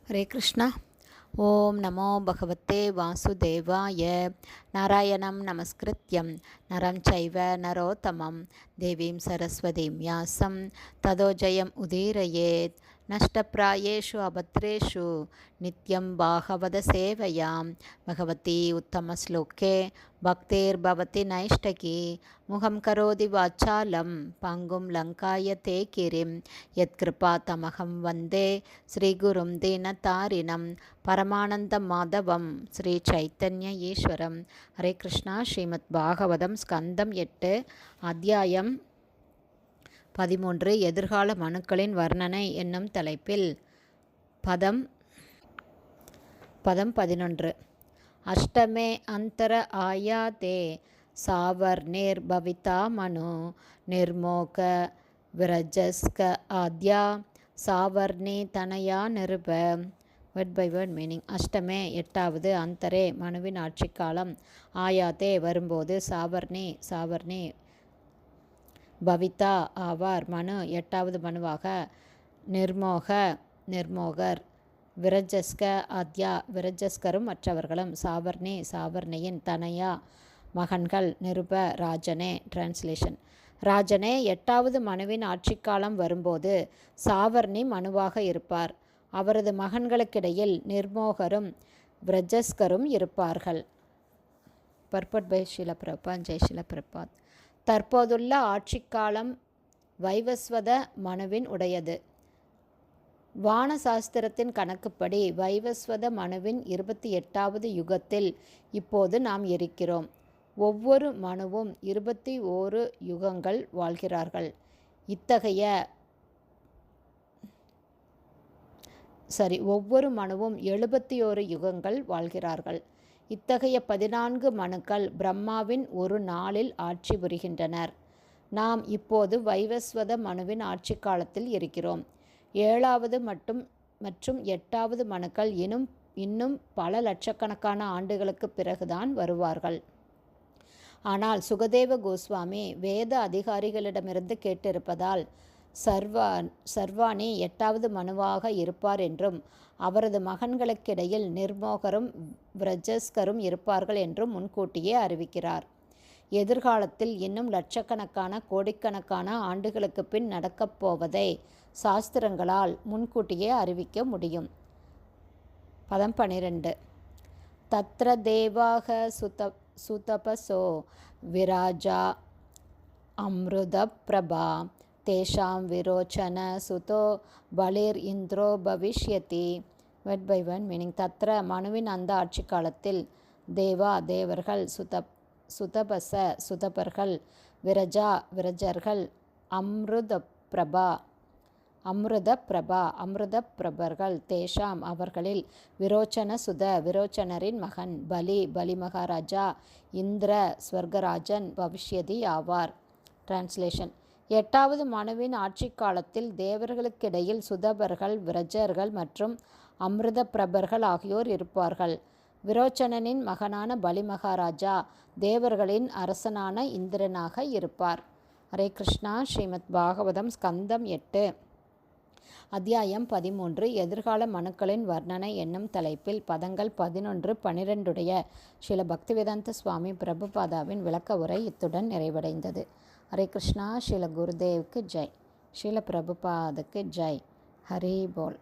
ஹரே கிருஷ்ணா. ஓம் நமோ பகவத்தே வாசுதேவாய. நாராயணம் நமஸ்கிருத்யம் நரம் சைவ நரோத்தமம் தேவீம் சரஸ்வதீம் வியாசம் ததோ ஜெயம் உதீரயேத். நஷ்டப்பிராயேஷு அபத்ரேஷு நித்யம் பாகவத சேவையாம் பகவதி உத்தமஸ்லோகே பக்தேர்பவதி நைஷ்டகி முகம் கரோதி வாச்சாலம் பங்கும் லங்காயதே கிரிம் யத்கிருபா தமகம் வந்தே ஸ்ரீகுரும் தீனதாரிணம் பரமானந்த மாதவம் ஸ்ரீ சைத்தன்ய ஈஸ்வரம். ஹரே கிருஷ்ணா. ஸ்ரீமத் பாகவதம் ஸ்கந்தம் 8 அத்தியாயம் 13 எதிர்கால மனுக்களின் வர்ணனை என்னும் தலைப்பில் பதம் 11. அஷ்டமே அந்தர ஆயாதே சாவர்ணேர் பவிதா மனு நிர்மோக விரஜஸ்க ஆத்யா சாவர்ணி தனயா நிருப. Word by word meaning. அஷ்டமே 8வது, அந்தரே மனுவின் ஆட்சி காலம், ஆயாதே வரும்போது, சாவர்ணி பவிதா ஆவார் மனு 8வது மனுவாக, நிர்மோகர் விரஜஸ்க ஆத்யா விரஜஸ்கரும் மற்றவர்களும், சாவர்ணியின் தனயா மகன்கள், நிருப ராஜனே. டிரான்ஸ்லேஷன். ராஜனே, 8வது மனுவின் ஆட்சிக்காலம் வரும்போது சாவர்ணி மனுவாக இருப்பார். அவரது மகன்களுக்கிடையில் நிர்மோகரும் விரஜஸ்கரும் இருப்பார்கள். Purport by Sheela Prabhat. ஜெய் ஷீல பிரபாத். தற்போதுள்ள ஆட்சிக்காலம் வைவஸ்வத மனுவின் உடையது. வானசாஸ்திரத்தின் கணக்குப்படி வைவஸ்வத மனுவின் 28வது யுகத்தில் இப்போது நாம் இருக்கிறோம். ஒவ்வொரு மனுவும் 21 யுகங்கள் வாழ்கிறார்கள். ஒவ்வொரு மனுவும் 71 யுகங்கள் வாழ்கிறார்கள். இத்தகைய 14 மனுக்கள் பிரம்மாவின் ஒரு நாளில் ஆட்சி புரிகின்றனர். நாம் இப்போது வைவஸ்வத மனுவின் ஆட்சி காலத்தில் இருக்கிறோம். 7வது மற்றும் 8வது மனுக்கள் இன்னும் பல லட்சக்கணக்கான ஆண்டுகளுக்கு பிறகுதான் வருவார்கள். ஆனால் சுகதேவ கோஸ்வாமி வேத அதிகாரிகளிடமிருந்து கேட்டிருப்பதால் சர்வாணி 8வது மனுவாக இருப்பார் என்றும் அவரது மகன்களுக்கிடையில் நிர்மோகரும் விரஜஸ்கரும் இருப்பார்கள் என்றும் முன்கூட்டியே அறிவிக்கிறார். எதிர்காலத்தில் இன்னும் லட்சக்கணக்கான கோடிக்கணக்கான ஆண்டுகளுக்கு பின் நடக்கப் போவதை சாஸ்திரங்களால் முன்கூட்டியே அறிவிக்க முடியும். பதம் 12. தத்ர தேவாக சுதபசோ விராஜா அம்ருத பிரபா தேஷாம் விரோச்சன சுதோ பலிர் இந்திரோ பவிஷ்யதி. Word by word meaning. தத்ர மனுவின் அந்த ஆட்சி காலத்தில் தேவர்கள், சுதபர்கள், விரஜர்கள், அம்ருத பிரபர்கள், தேஷாம் அவர்களில், விரோச்சனரின் மகன், பலி மகாராஜா, இந்திர ஸ்வர்கராஜன், பவிஷ்யதி ஆவார். டிரான்ஸ்லேஷன். 8வது மனுவின் ஆட்சி காலத்தில் தேவர்களுக்கிடையில் சுதபர்கள், விரஜர்கள் மற்றும் அமிர்த பிரபர்கள் ஆகியோர் இருப்பார்கள். விரோச்சனனின் மகனான பலி மகாராஜா தேவர்களின் அரசனான இந்திரனாக இருப்பார். ஹரே கிருஷ்ணா. ஸ்ரீமத் பாகவதம் ஸ்கந்தம் 8 அத்தியாயம் 13 எதிர்கால மனுக்களின் வர்ணனை என்னும் தலைப்பில் பதங்கள் 11, 12 ஸ்ரீல பக்திவேதாந்த சுவாமி பிரபுபாதாவின் விளக்க உரை இத்துடன் நிறைவடைந்தது. ஹரே கிருஷ்ணா. ஸ்ரீல குருதேவுக்கு ஜெய். ஸ்ரீல பிரபுபாதுக்கு ஜெய். ஹரி போல்.